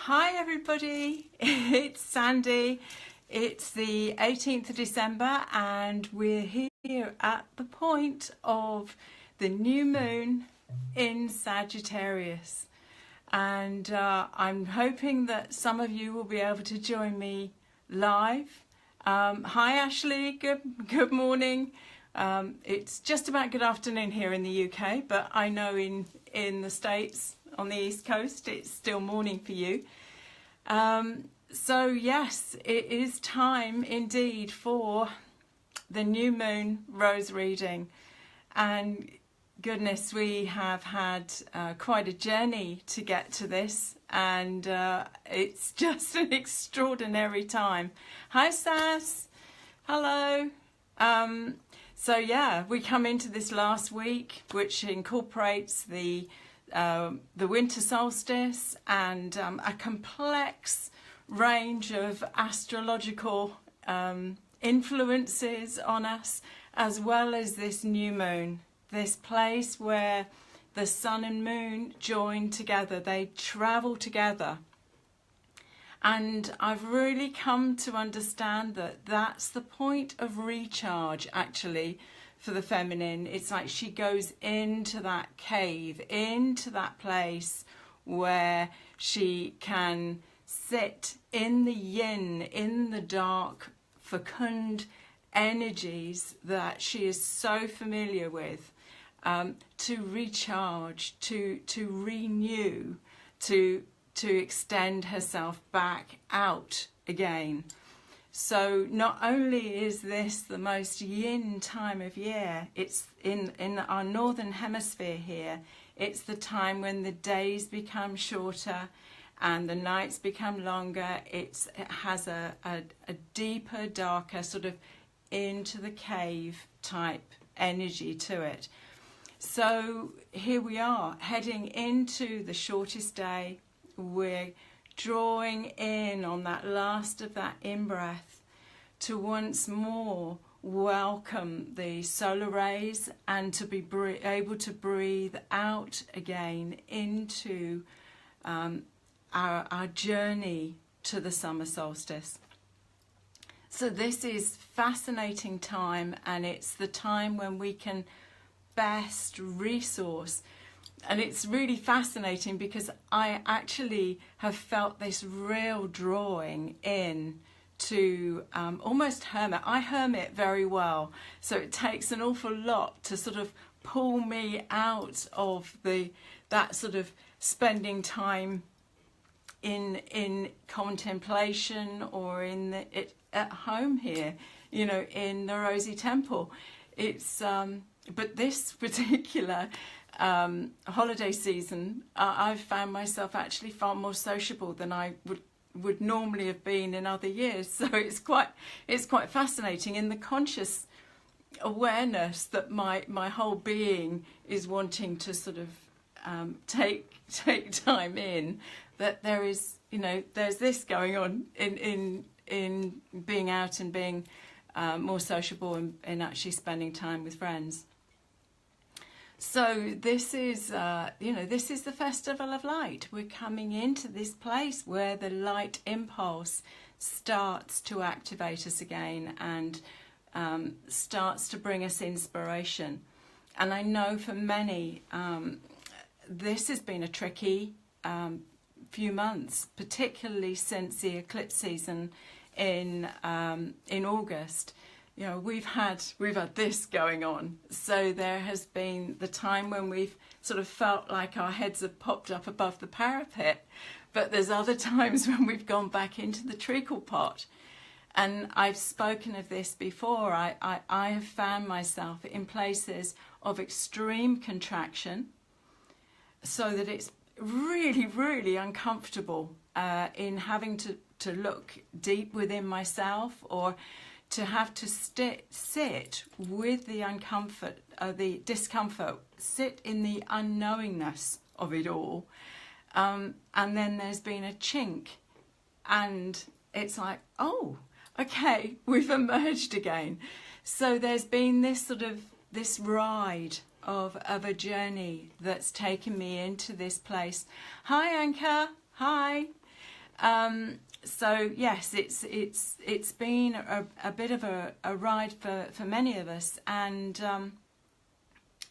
Hi everybody, it's Sandy. It's the 18th of December and we're here at the point of the new moon in Sagittarius. And I'm hoping that some of you will be able to join me live. Hi Ashley, good morning. It's just about good afternoon here in the UK, but I know in the States on the East Coast it's still morning for you. So yes, it is time indeed for the new moon rose reading, and goodness, we have had quite a journey to get to this, and it's just an extraordinary time. Hi Sass, hello. So yeah, we come into this last week, which incorporates the winter solstice and a complex range of astrological influences on us, as well as this new moon, this place where the sun and moon join together, they travel together. And I've really come to understand that that's the point of recharge, actually, for the feminine. It's like she goes into that cave, into that place where she can sit in the yin, in the dark, fecund energies that she is so familiar with, to recharge, to renew, to extend herself back out again. So not only is this the most yin time of year, it's in our northern hemisphere here, it's the time when the days become shorter and the nights become longer. It has a deeper, darker, sort of into the cave type energy to it. So here we are, heading into the shortest day. We're drawing in on that last of that in-breath to once more welcome the solar rays and to be able to breathe out again into our journey to the summer solstice. So this is fascinating time, and it's the time when we can best resource. And it's really fascinating because I actually have felt this real drawing in to almost hermit. I hermit very well, so it takes an awful lot to sort of pull me out of that sort of spending time in contemplation or at home here, you know, in the Rosy Temple. It's but this particular holiday season, I've found myself actually far more sociable than I would normally have been in other years. So it's quite fascinating in the conscious awareness that my whole being is wanting to sort of take time in, that there is, you know, there's this going on in being out and being more sociable and actually spending time with friends. So this is, this is the Festival of Light. We're coming into this place where the light impulse starts to activate us again and starts to bring us inspiration. And I know for many, this has been a tricky few months, particularly since the eclipse season in August. You know, we've had this going on. So there has been the time when we've sort of felt like our heads have popped up above the parapet, but there's other times when we've gone back into the treacle pot. And I've spoken of this before. I have found myself in places of extreme contraction, so that it's really, really uncomfortable in having to look deep within myself, or to have to sit with the discomfort, sit in the unknowingness of it all. And then there's been a chink, and it's like, oh, okay, we've emerged again. So there's been this ride of a journey that's taken me into this place. Hi, Anka. Hi. So yes, it's been a bit of a ride for many of us, and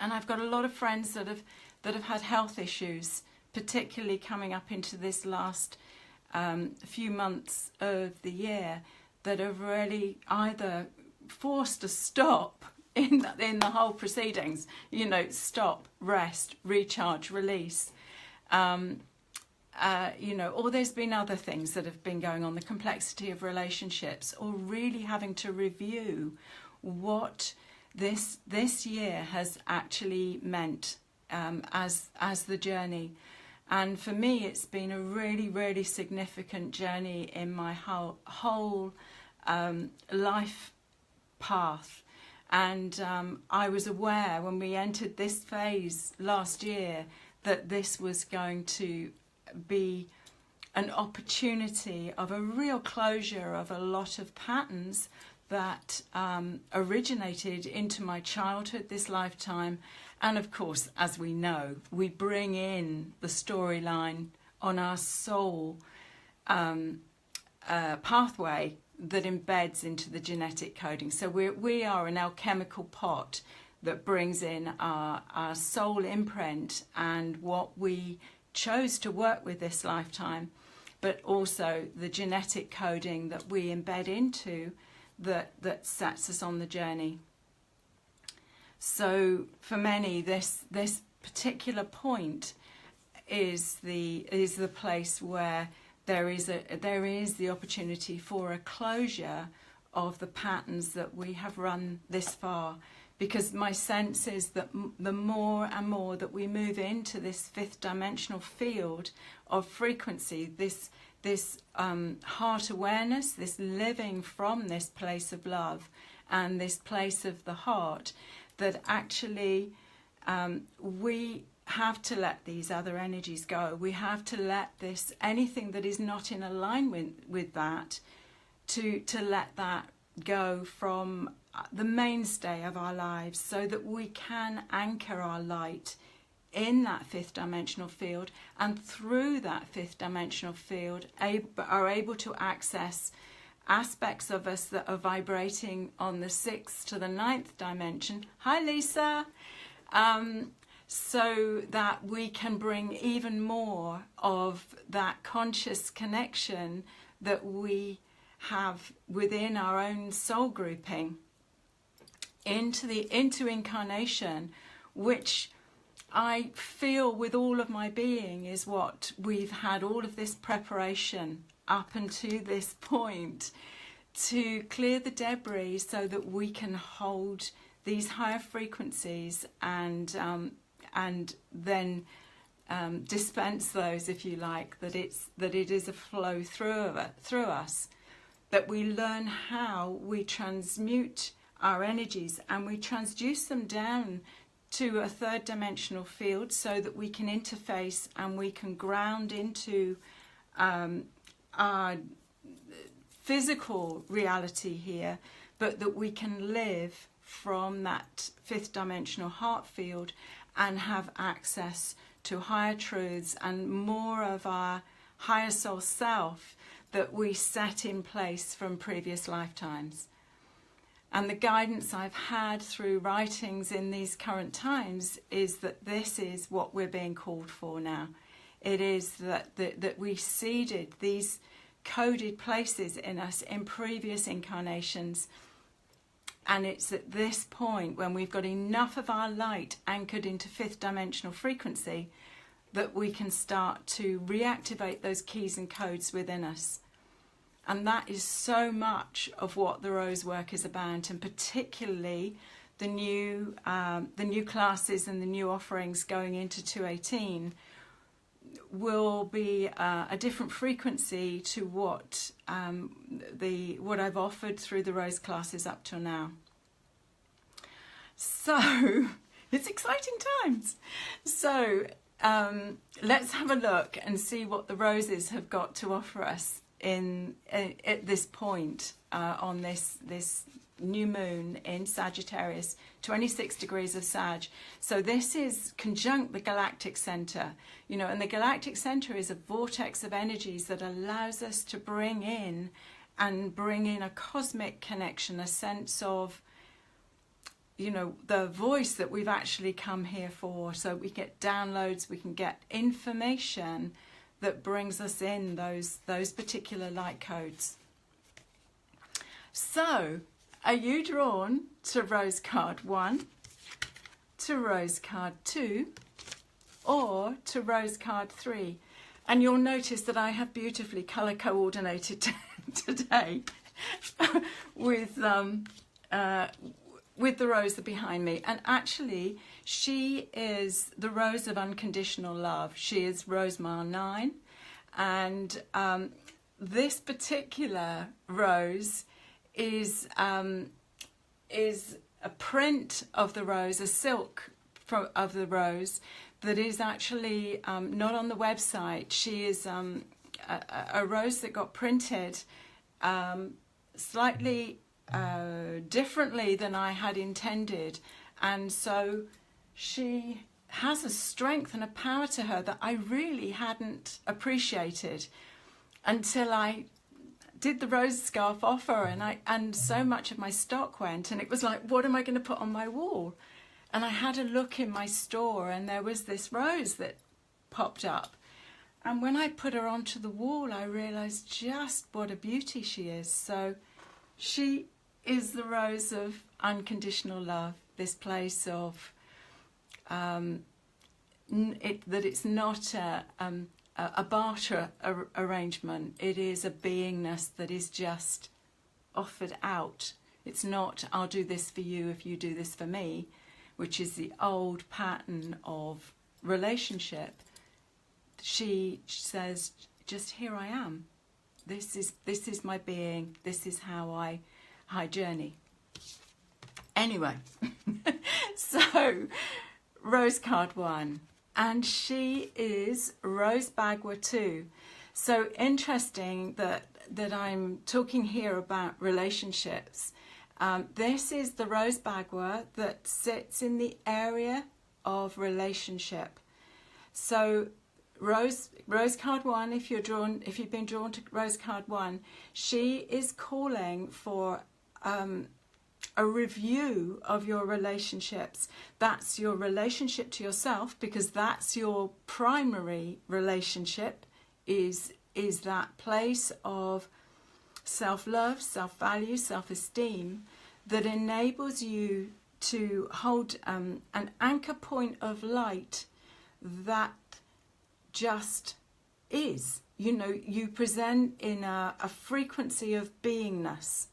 I've got a lot of friends that have had health issues, particularly coming up into this last few months of the year, that have really either forced a stop in the whole proceedings. You know, stop, rest, recharge, release. You know, or there's been other things that have been going on, the complexity of relationships, or really having to review what this year has actually meant as the journey. And for me, it's been a really, really significant journey in my whole life path. And I was aware when we entered this phase last year that this was going to be an opportunity of a real closure of a lot of patterns that originated into my childhood, this lifetime. And of course, as we know, we bring in the storyline on our soul pathway that embeds into the genetic coding. So we are an alchemical pot that brings in our soul imprint and what we chose to work with this lifetime, but also the genetic coding that we embed into that sets us on the journey. So for many, this particular point is the place where there is the opportunity for a closure of the patterns that we have run this far. Because my sense is that the more and more that we move into this fifth dimensional field of frequency, this heart awareness, this living from this place of love and this place of the heart, that actually we have to let these other energies go. We have to let anything that is not in alignment with that, to let that go from the mainstay of our lives, so that we can anchor our light in that fifth dimensional field, and through that fifth dimensional field are able to access aspects of us that are vibrating on the 6th to the 9th dimension. Hi Lisa! So that we can bring even more of that conscious connection that we have within our own soul grouping into incarnation, which I feel with all of my being is what we've had all of this preparation up until this point, to clear the debris so that we can hold these higher frequencies and then dispense those, if you like, that it is a flow through us, that we learn how we transmute our energies and we transduce them down to a third dimensional field, so that we can interface and we can ground into our physical reality here, but that we can live from that fifth dimensional heart field and have access to higher truths and more of our higher soul self that we set in place from previous lifetimes. And the guidance I've had through writings in these current times is that this is what we're being called for now. It is that we seeded these coded places in us in previous incarnations. And it's at this point, when we've got enough of our light anchored into fifth dimensional frequency, that we can start to reactivate those keys and codes within us. And that is so much of what the Rose work is about, and particularly the new classes and the new offerings going into 218 will be a different frequency to what I've offered through the Rose classes up till now. So it's exciting times. So let's have a look and see what the Roses have got to offer us at this point on this new moon in Sagittarius, 26 degrees of Sag. So this is conjunct the galactic center, you know, and the galactic center is a vortex of energies that allows us to bring in a cosmic connection, a sense of, you know, the voice that we've actually come here for. So we get downloads, we can get information that brings us in those particular light codes. So, are you drawn to rose card 1, to rose card 2, or to rose card 3? And you'll notice that I have beautifully colour coordinated today with the rose behind me. And actually, she is the rose of unconditional love. She is rose mile 9, and this particular rose is a print of the rose, a silk of the rose that is actually not on the website. She is a rose that got printed slightly differently than I had intended, and so she has a strength and a power to her that I really hadn't appreciated until I did the rose scarf offer, and so much of my stock went, and it was like, what am I going to put on my wall? And I had a look in my store, and there was this rose that popped up, and when I put her onto the wall, I realized just what a beauty she is. So she is the rose of unconditional love, this place of that it's not a barter arrangement. It is a beingness that is just offered out. It's not, I'll do this for you if you do this for me, which is the old pattern of relationship. She says, just here I am. This is my being. This is how I journey. Anyway, so rose card 1. And she is Rose Bagua 2. So interesting that I'm talking here about relationships. This is the Rose Bagua that sits in the area of relationship. So Rose card 1, if you've been drawn to Rose card 1, she is calling for a review of your relationships. That's your relationship to yourself, because that's your primary relationship, is that place of self-love, self-value, self-esteem that enables you to hold an anchor point of light that just is. You know, you present in a frequency of beingness.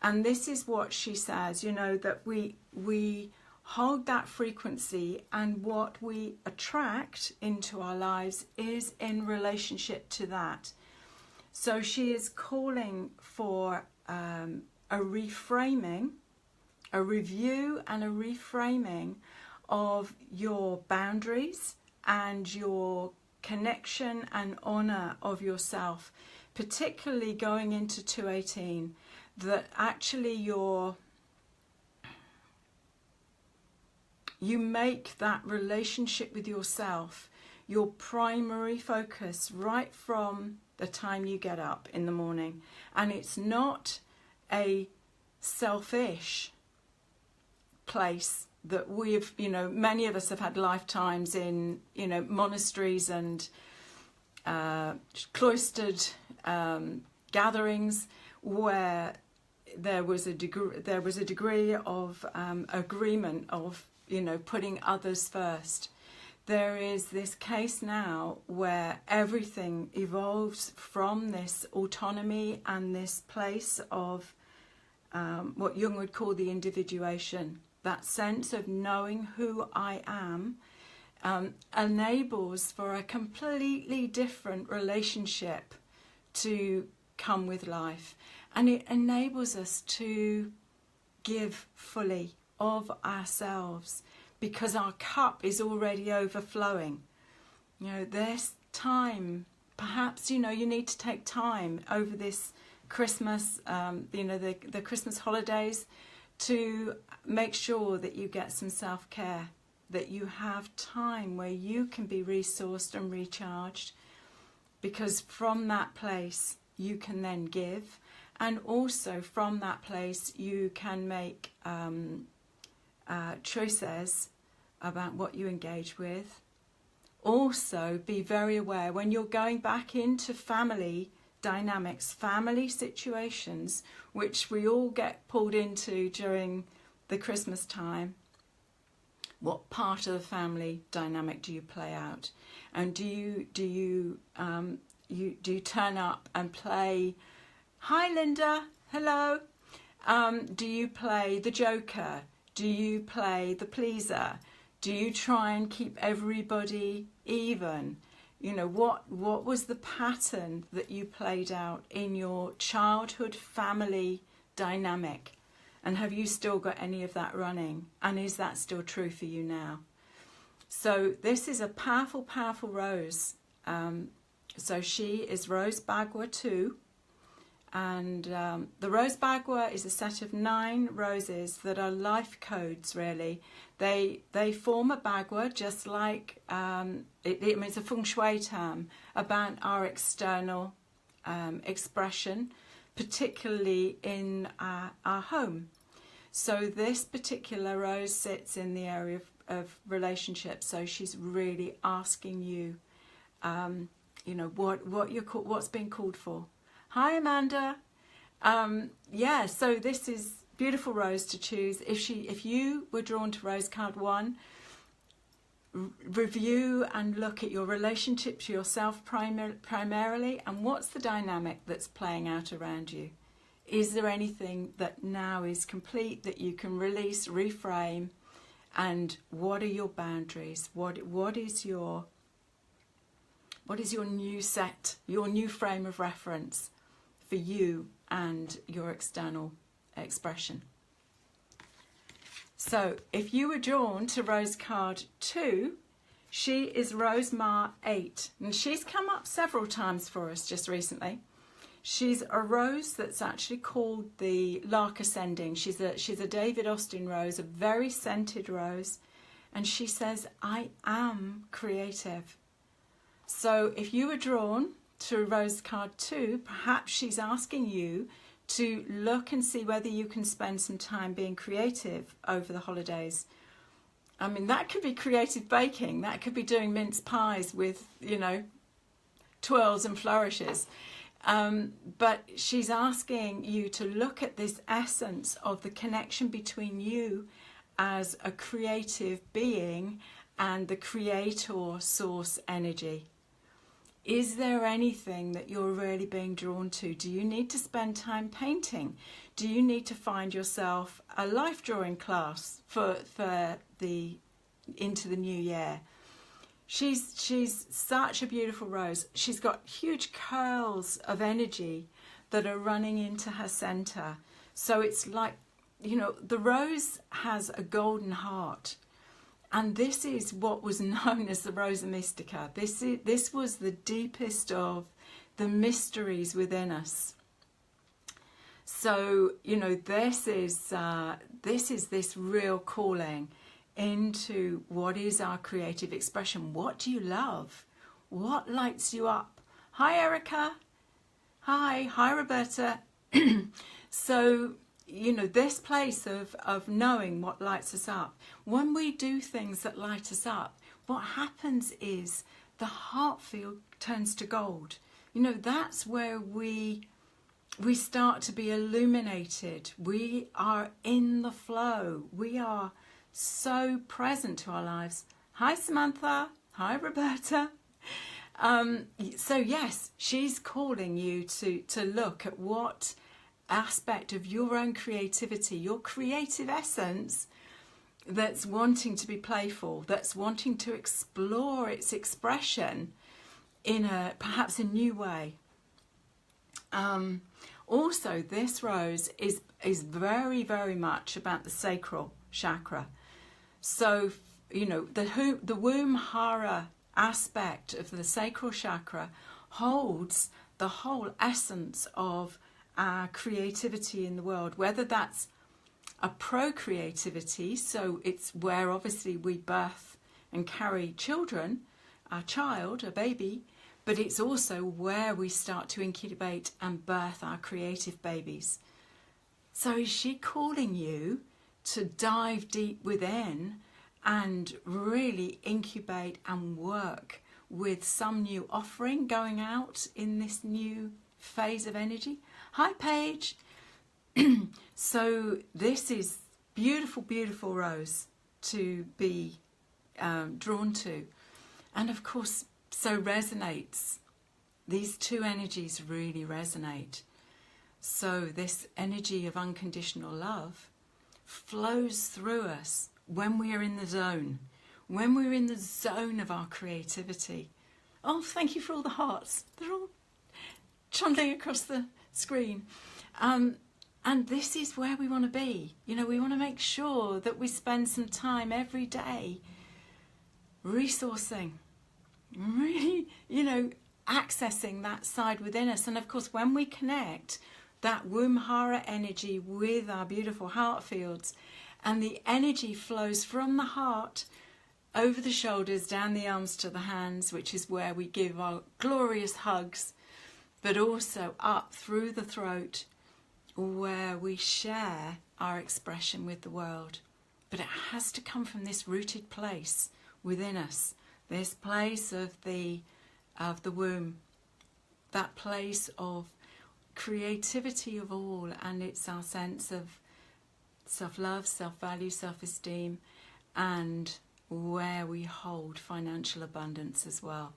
And this is what she says, you know, that we hold that frequency, and what we attract into our lives is in relationship to that. So she is calling for a reframing, a review and a reframing of your boundaries and your connection and honour of yourself, particularly going into 218. That actually you make that relationship with yourself your primary focus right from the time you get up in the morning. And it's not a selfish place that we've, you know, many of us have had lifetimes in, you know, monasteries and cloistered gatherings where there was a degree of agreement of, you know, putting others first. There is this case now where everything evolves from this autonomy and this place of what Jung would call the individuation. That sense of knowing who I am enables for a completely different relationship to come with life. And it enables us to give fully of ourselves because our cup is already overflowing. You know, there's time. Perhaps, you know, you need to take time over this Christmas, the Christmas holidays, to make sure that you get some self-care, that you have time where you can be resourced and recharged, because from that place you can then give, and also from that place you can make choices about what you engage with. Also be very aware when you're going back into family dynamics, family situations, which we all get pulled into during the Christmas time. What part of the family dynamic do you play out? And do you turn up and play, "Hi Linda, hello"? Do you play the joker? Do you play the pleaser? Do you try and keep everybody even? What was the pattern that you played out in your childhood family dynamic? And have you still got any of that running? And is that still true for you now? So this is a powerful, powerful rose. So she is Rose Bagua 2. And the Rose Bagua is a set of 9 roses that are life codes, really. They form a Bagua, just like it's a feng shui term about our external expression, particularly in our home. So this particular rose sits in the area of relationships. So she's really asking you, what's being called for. Hi Amanda. So this is beautiful rose to choose. If you were drawn to rose card 1, review and look at your relationship to yourself primarily, and what's the dynamic that's playing out around you. Is there anything that now is complete that you can release, reframe, and what are your boundaries? What is your new set, your new frame of reference for you and your external expression? So if you were drawn to Rose card 2, she is Rosemar 8, and she's come up several times for us just recently. She's a rose that's actually called the Lark Ascending. She's a David Austin rose, a very scented rose, and she says, "I am creative." So if you were drawn to Rose card 2, perhaps she's asking you to look and see whether you can spend some time being creative over the holidays. I mean, that could be creative baking. That could be doing mince pies with, twirls and flourishes. But she's asking you to look at this essence of the connection between you as a creative being and the creator source energy. Is there anything that you're really being drawn to? Do you need to spend time painting? Do you need to find yourself a life drawing class for into the new year? She's such a beautiful rose. She's got huge curls of energy that are running into her center. So it's like, the rose has a golden heart. And this is what was known as the Rosa Mystica. This was the deepest of the mysteries within us. So, this is this real calling into what is our creative expression. What do you love? What lights you up? Hi, Erica. Hi, Roberta. So, this place of knowing what lights us up. When we do things that light us up, what happens is the heart field turns to gold. That's where we start to be illuminated. We are in the flow. We are so present to our lives. Hi, Samantha. Hi, Roberta. So yes, she's calling you to look at what aspect of your own creativity, your creative essence, that's wanting to be playful, that's wanting to explore its expression in perhaps a new way. Also, this rose is very, very much about the sacral chakra. So, the womb hara aspect of the sacral chakra holds the whole essence of our creativity in the world, whether that's a procreativity, so it's where obviously we birth and carry children, our child, a baby, but it's also where we start to incubate and birth our creative babies. So is she calling you to dive deep within and really incubate and work with some new offering going out in this new phase of energy? Hi, Paige. So this is beautiful, beautiful rose to be drawn to. And of course, so resonates. These two energies really resonate. So this energy of unconditional love flows through us when we are in the zone. When we're in the zone of our creativity. Oh, thank you for all the hearts. They're all trundling across the screen. And this is where we want to be. You know, we want to make sure that we spend some time every day resourcing, really, you know, accessing that side within us. And of course, when we connect that womb hara energy with our beautiful heart fields, and the energy flows from the heart over the shoulders, down the arms to the hands, which is where we give our glorious hugs, but also up through the throat, where we share our expression with the world. But it has to come from this rooted place within us, this place of the womb, that place of creativity of all, and it's our sense of self-love, self-value, self-esteem, and where we hold financial abundance as well.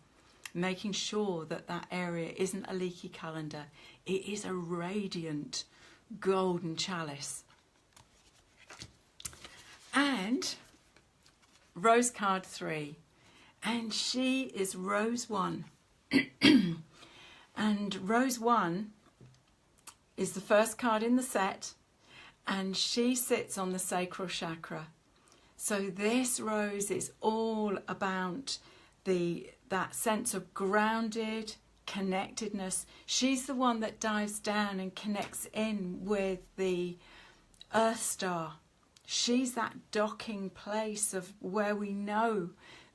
Making sure that that area isn't a leaky colander, it is a radiant golden chalice. And Rose card 3, and she is Rose 1. And Rose 1 is the first card in the set, and she sits on the sacral chakra. So this rose is all about that sense of grounded connectedness. She's the one that dives down and connects in with the Earth Star. She's that docking place of where we know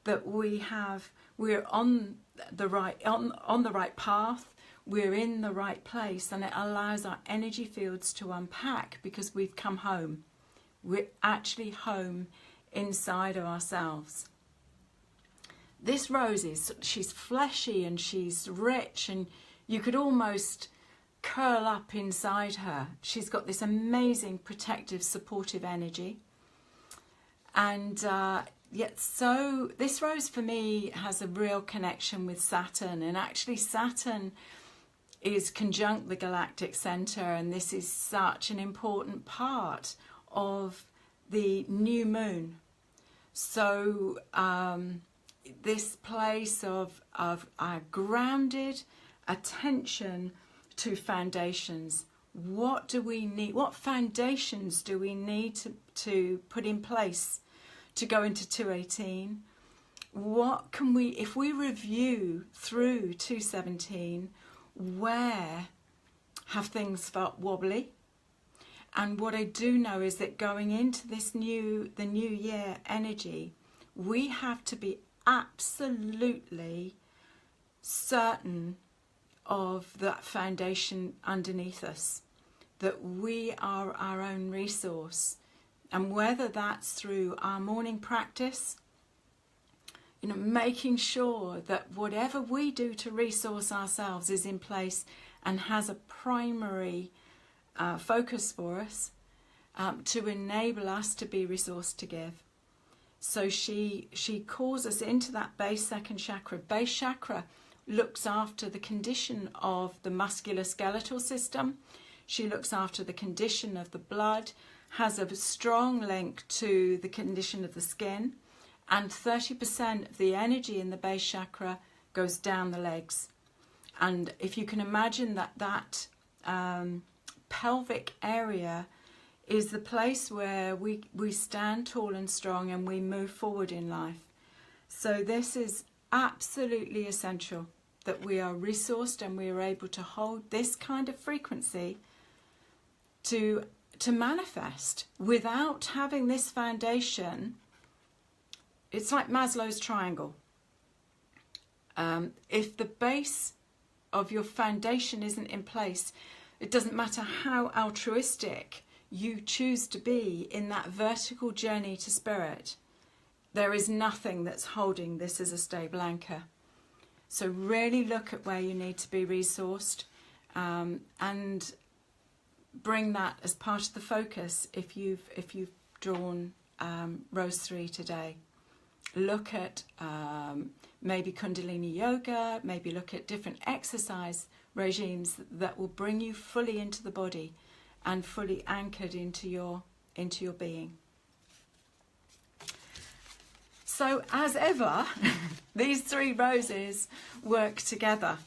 that we're on the right path, we're in the right place, and it allows our energy fields to unpack because we've come home. We're actually home inside of ourselves. This rose she's fleshy and she's rich, and you could almost curl up inside her. She's got this amazing protective, supportive energy. And yet, so this rose for me has a real connection with Saturn, and actually Saturn is conjunct the galactic center, and this is such an important part of the new moon. So this place of our grounded attention to foundations. What do we need? What foundations do we need to put in place to go into 218? What can we, if we review through 217, where have things felt wobbly? And what I do know is that going into the new year energy, we have to be absolutely certain of that foundation underneath us, that we are our own resource. And whether that's through our morning practice, you know, making sure that whatever we do to resource ourselves is in place and has a primary focus for us, to enable us to be resourced to give. So she calls us into that base second chakra. Base chakra looks after the condition of the musculoskeletal system. She looks after the condition of the blood, has a strong link to the condition of the skin, and 30% of the energy in the base chakra goes down the legs. And if you can imagine that pelvic area is the place where we stand tall and strong and we move forward in life. So this is absolutely essential, that we are resourced and we are able to hold this kind of frequency to manifest. Without having this foundation, it's like Maslow's triangle. If the base of your foundation isn't in place, it doesn't matter how altruistic you choose to be in that vertical journey to spirit, there is nothing that's holding this as a stable anchor. So really look at where you need to be resourced, and bring that as part of the focus if you've drawn Rose 3 today. Look at maybe Kundalini Yoga, maybe look at different exercise regimes that will bring you fully into the body and fully anchored into your being. So as ever, these 3 roses work together.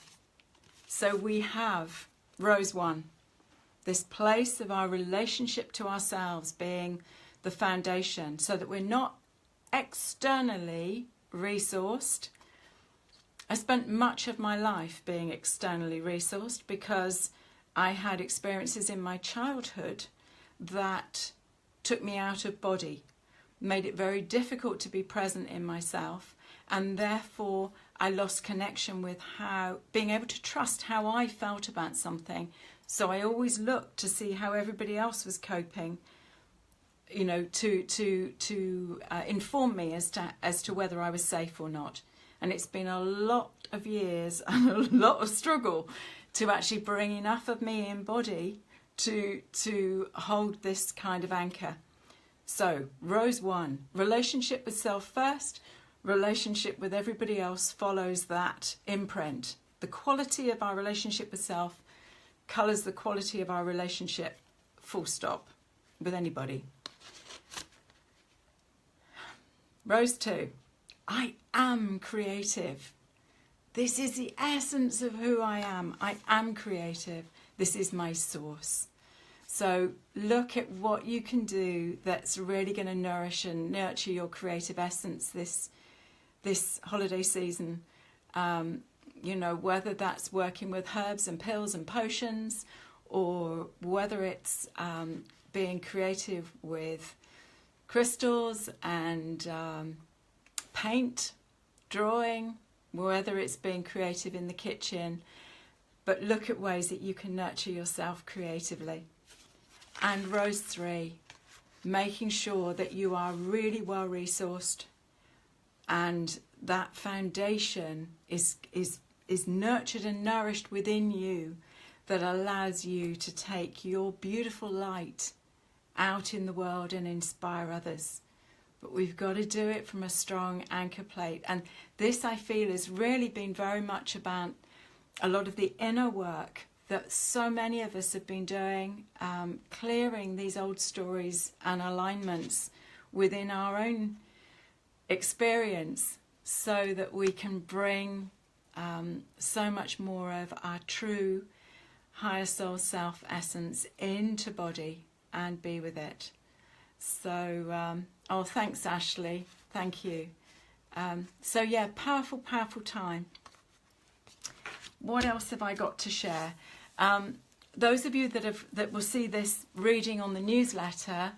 So we have Rose 1, this place of our relationship to ourselves being the foundation, so that we're not externally resourced. I spent much of my life being externally resourced because I had experiences in my childhood that took me out of body, made it very difficult to be present in myself, and therefore I lost connection with being able to trust how I felt about something. So I always looked to see how everybody else was coping, to inform me as to whether I was safe or not. And it's been a lot of years and a lot of struggle to actually bring enough of me in body to hold this kind of anchor. So, Rose 1, relationship with self first, relationship with everybody else follows that imprint. The quality of our relationship with self colours the quality of our relationship, full stop, with anybody. Rose 2, I am creative. This is the essence of who I am. I am creative. This is my source. So look at what you can do that's really going to nourish and nurture your creative essence this holiday season. Whether that's working with herbs and pills and potions, or whether it's being creative with crystals and paint, drawing, whether it's being creative in the kitchen. But look at ways that you can nurture yourself creatively. And Rose 3, making sure that you are really well resourced and that foundation is nurtured and nourished within you, that allows you to take your beautiful light out in the world and inspire others. But we've got to do it from a strong anchor plate. And this, I feel, has really been very much about a lot of the inner work that so many of us have been doing, clearing these old stories and alignments within our own experience, so that we can bring so much more of our true higher soul self essence into body and be with it. So, thanks, Ashley. Thank you. Powerful, powerful time. What else have I got to share? Those of you that will see this reading on the newsletter,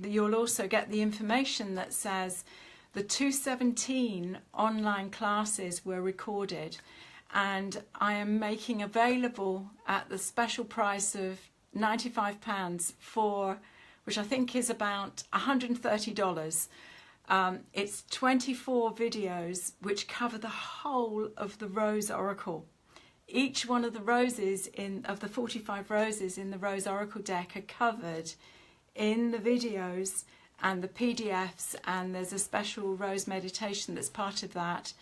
you'll also get the information that says the 217 online classes were recorded, and I am making available at the special price of £95 for, which I think is about $130. It's 24 videos which cover the whole of the Rose Oracle. Each one of the roses of the 45 roses in the Rose Oracle deck are covered in the videos and the PDFs, and there's a special Rose meditation that's part of that.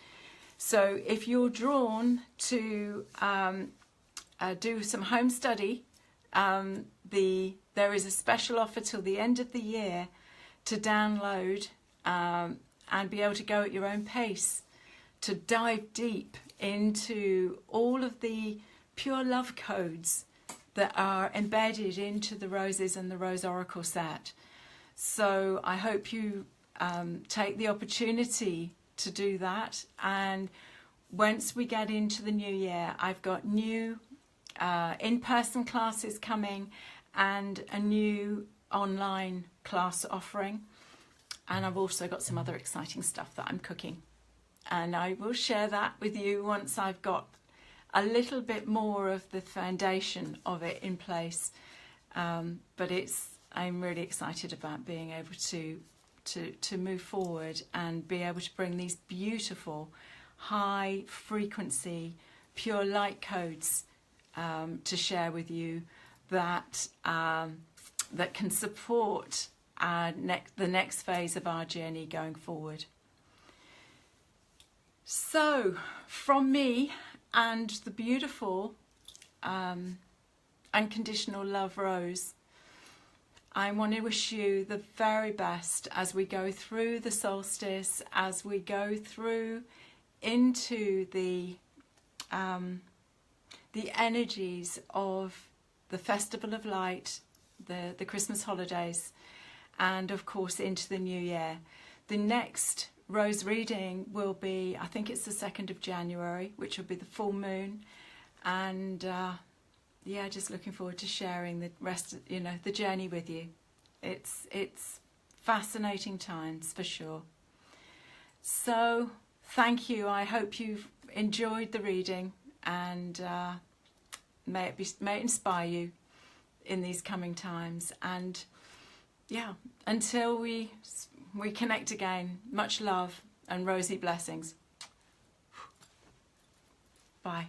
So if you're drawn to do some home study, there is a special offer till the end of the year to download and be able to go at your own pace, to dive deep into all of the pure love codes that are embedded into the roses and the Rose Oracle set. So I hope you take the opportunity to do that. And once we get into the new year, I've got new in-person classes coming, and a new online class offering. And I've also got some other exciting stuff that I'm cooking. And I will share that with you once I've got a little bit more of the foundation of it in place. But I'm really excited about being able to move forward and be able to bring these beautiful high frequency pure light codes to share with you that can support the next phase of our journey going forward. So from me and the beautiful unconditional love Rose, I want to wish you the very best as we go through the solstice, as we go through into the energies of the Festival of Light, the Christmas holidays, and of course into the new year. The next Rose reading will be, I think it's the 2nd of January, which will be the full moon. And yeah, just looking forward to sharing the rest, the journey with you. It's fascinating times for sure. So thank you. I hope you've enjoyed the reading, and may it inspire you in these coming times. And yeah, until we connect again, much love and rosy blessings. Bye.